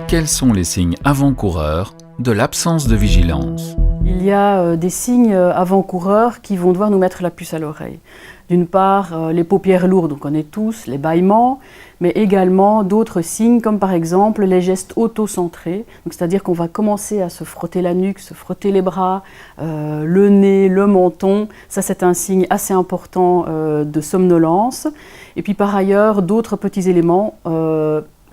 Quels sont les signes avant-coureurs de l'absence de vigilance ? Il y a des signes avant-coureurs qui vont devoir nous mettre la puce à l'oreille. D'une part, les paupières lourdes, on connaît tous, les bâillements, mais également d'autres signes comme par exemple les gestes auto-centrés. C'est-à-dire qu'on va commencer à se frotter la nuque, se frotter les bras, le nez, le menton. Ça, c'est un signe assez important de somnolence. Et puis par ailleurs, d'autres petits éléments.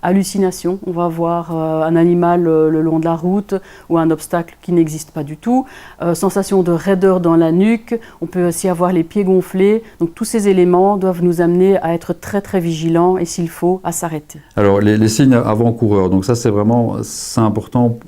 Hallucination, on va voir un animal le long de la route ou un obstacle qui n'existe pas du tout. Sensation de raideur dans la nuque, on peut aussi avoir les pieds gonflés. Donc tous ces éléments doivent nous amener à être très très vigilants et s'il faut, à s'arrêter. Alors les signes avant-coureurs, donc ça c'est important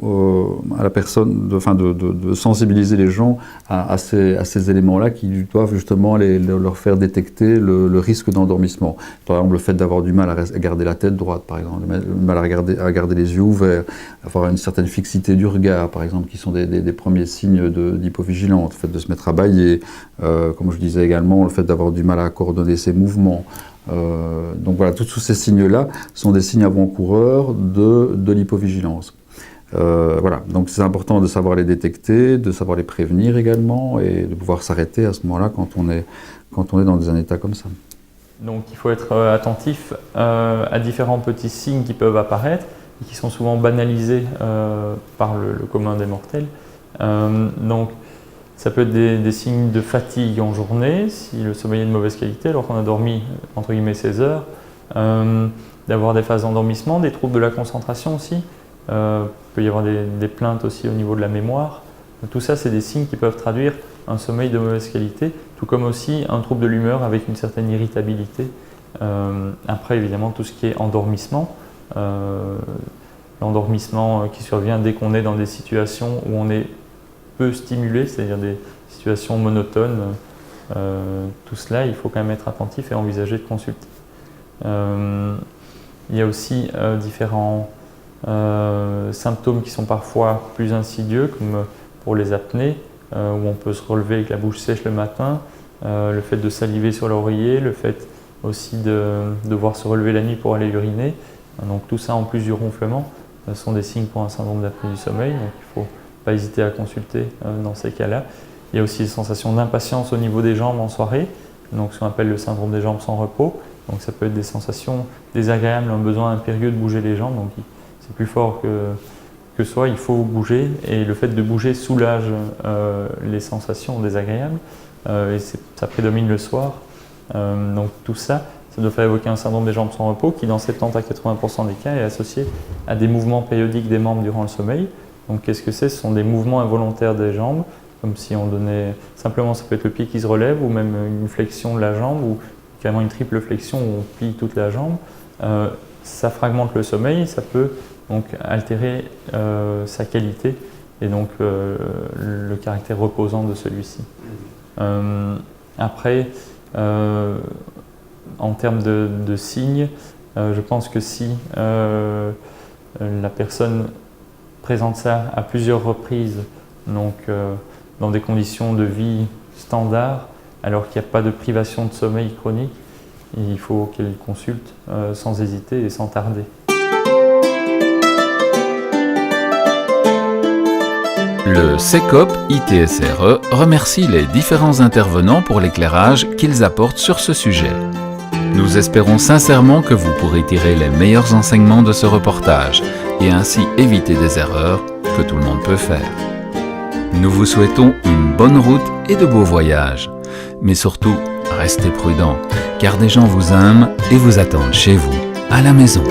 à la personne de sensibiliser les gens à ces éléments-là qui doivent justement leur faire détecter le risque d'endormissement. Par exemple le fait d'avoir du mal à garder la tête droite par exemple. Le mal à garder les yeux ouverts, avoir une certaine fixité du regard, par exemple, qui sont des premiers signes d'hypovigilance. Le fait de se mettre à bâiller, comme je disais également, le fait d'avoir du mal à coordonner ses mouvements. Donc voilà, tous ces signes-là sont des signes avant-coureurs de l'hypovigilance. Voilà, donc c'est important de savoir les détecter, de savoir les prévenir également et de pouvoir s'arrêter à ce moment-là quand on est dans un état comme ça. Donc il faut être attentif à différents petits signes qui peuvent apparaître et qui sont souvent banalisés par le commun des mortels. Donc ça peut être des signes de fatigue en journée, si le sommeil est de mauvaise qualité alors qu'on a dormi entre guillemets 16 heures, d'avoir des phases d'endormissement, des troubles de la concentration aussi, il peut y avoir des plaintes aussi au niveau de la mémoire. Tout ça c'est des signes qui peuvent traduire un sommeil de mauvaise qualité, tout comme aussi un trouble de l'humeur avec une certaine irritabilité. Après, évidemment, tout ce qui est endormissement, l'endormissement qui survient dès qu'on est dans des situations où on est peu stimulé, c'est-à-dire des situations monotones, tout cela, il faut quand même être attentif et envisager de consulter. Il y a aussi différents symptômes qui sont parfois plus insidieux, comme pour les apnées, où on peut se relever avec la bouche sèche le matin, le fait de saliver sur l'oreiller, le fait aussi de devoir se relever la nuit pour aller uriner. Donc tout ça en plus du ronflement sont des signes pour un syndrome d'apnée du sommeil, donc il ne faut pas hésiter à consulter dans ces cas-là. Il y a aussi des sensations d'impatience au niveau des jambes en soirée, donc ce qu'on appelle le syndrome des jambes sans repos. Donc ça peut être des sensations désagréables, un besoin impérieux de bouger les jambes, donc c'est plus fort que soi, il faut bouger et le fait de bouger soulage les sensations désagréables et ça prédomine le soir. Donc tout ça doit faire évoquer un syndrome des jambes sans repos qui dans 70 à 80% des cas est associé à des mouvements périodiques des membres durant le sommeil. Donc qu'est-ce que c'est ? Ce sont des mouvements involontaires des jambes, comme si on donnait simplement, ça peut être le pied qui se relève ou même une flexion de la jambe ou carrément une triple flexion où on plie toute la jambe. Ça fragmente le sommeil, ça peut donc altérer sa qualité et donc le caractère reposant de celui-ci. Après, en termes de signes, je pense que si la personne présente ça à plusieurs reprises, donc dans des conditions de vie standards, alors qu'il n'y a pas de privation de sommeil chronique, il faut qu'elle consulte sans hésiter et sans tarder. Le CECOP ITSRE remercie les différents intervenants pour l'éclairage qu'ils apportent sur ce sujet. Nous espérons sincèrement que vous pourrez tirer les meilleurs enseignements de ce reportage et ainsi éviter des erreurs que tout le monde peut faire. Nous vous souhaitons une bonne route et de beaux voyages. Mais surtout, restez prudents, car des gens vous aiment et vous attendent chez vous, à la maison.